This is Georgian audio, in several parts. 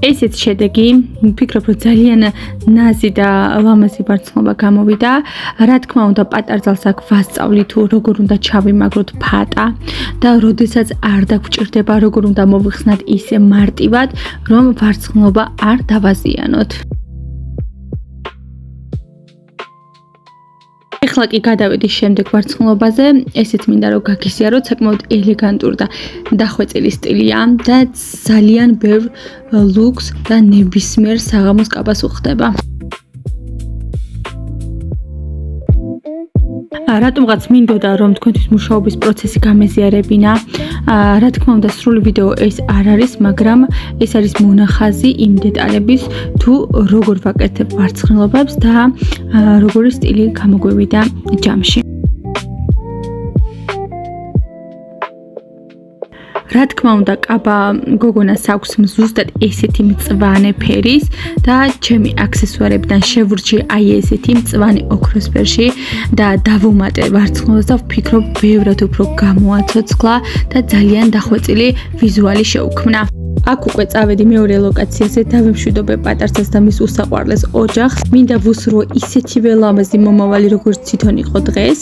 ესეც შედეგი, ვფიქრობ, რომ ძალიან ნაზი და ლამაზი ვარცხნილობა გამოვიდა. რა თქმა უნდა, პატარძალს აქ ვასწავლი თუ როგორ უნდა ჩავიმაგროთ ფატა და როდესაც არ დაგვჭირდება, როგორ უნდა მოვიხსნათ ისე მარტივად, რომ ვარცხნილობა არ დავაზიანოთ. ეხლა კი გადავედი შემდეგ ვარცხნილობაზე, ესეც მინდა რომ გაგიზიაროთ, საკმაოდ ელეგანტური და დახვეწილი სტილია და ძალიან ბევრ ლუქს და ნებისმიერ საღამოს კაბას უხდება. რატომღაც მინდოდა რომ თქვენთვის მუშაობის პროცესი გამეზიარებინა. რა თქმა უნდა, სრული ვიდეო ეს არ არის, მაგრამ ეს არის მონახაზი იმ დეტალების, თუ როგორ ვაკეთებ ვარცხნილობებს და როგორი სტილი გამოგვივიდა ჯამში. რა თქმა უნდა, კაბა გოგონას აქვს ზუსტად ესეთი მწვანე ფერის და ჩემი აქსესუარებიდან შევურჩი აი ესეთი მწვანე ოქროს ფერში და დავუმატე ვარცხნილობას და ვფიქრობ, ბევრად უფრო გამოაცოცხლა და ძალიან დახვეწილი ვიზუალი შეუქმნა. აქ უკვე წავედი მეორე ლოკაციაზე, დავემშვიდობე პატარცას და მის უსაყვარლეს ოჯახს. მინდა ვუსრულო ისეთივე ლამაზი მომავალი, როგორც თვითონ იყო დღეს.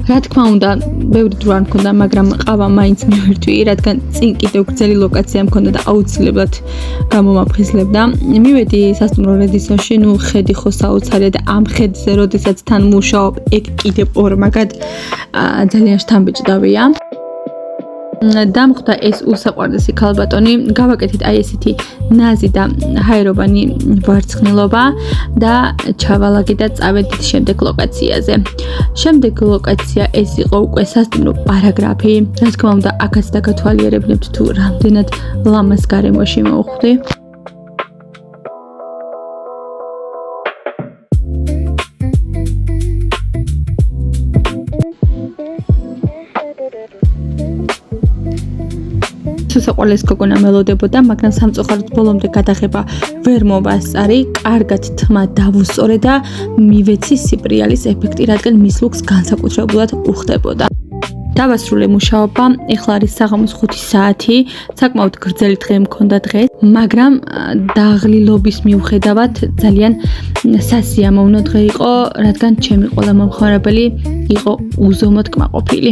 რა თქმა უნდა, ბევრი დრო არ მქონდა, მაგრამ ყავა მაინც მივირთვი, რადგან წინ კიდევ გრძელი ლოკაცია მქონდა და აუცილებლად გამომაფხიზლებდა. მივედი სასტუმრო რედისონში, ნუ ხედი ხო საოცარია და ამ ხედზე, როდესაც თან მუშაობ, ეგ კიდევ ორმაგად ძალიან შთამბეჭდავია. დამხვდა ეს უსაყვარლესი ქალბატონი, გავაკეთეთ აი ესეთი ნაზი და ჰაეროვანი ვარცხნილობა და ჩავალაგე და წავედით შემდეგ ლოკაციაზე. შემდეგ ლოკაცია ეს იყო უკვე სასტუმრო პარაგრაფი. რა თქმა უნდა, აქაც დაგათვალიერებინებთ თუ რამდენად ლამაზ გარემოში მოვხვდი. სუსაყვარლეს გოგონა მელოდებოდა, მაგრამ სამწუხაროდ ბოლომდე გადაღება ვერ მოვასწარი, კარგად თმა დავუსწორე და მივეცი სიბრიალის ეფექტი, რადგან მის ლუქს განსაკუთრებულად უხდებოდა. დავასრულე მუშაობა, ეხლა არის საღამოს 5 საათი, საკმაოდ გრძელი დღე მქონდა დღეს, მაგრამ დაღლილობის მიუხედავად ძალიან სასიამოვნო დღე იყო, რადგან ჩემი ყველა მომხმარებელი იყო უზომოდ კმაყოფილი.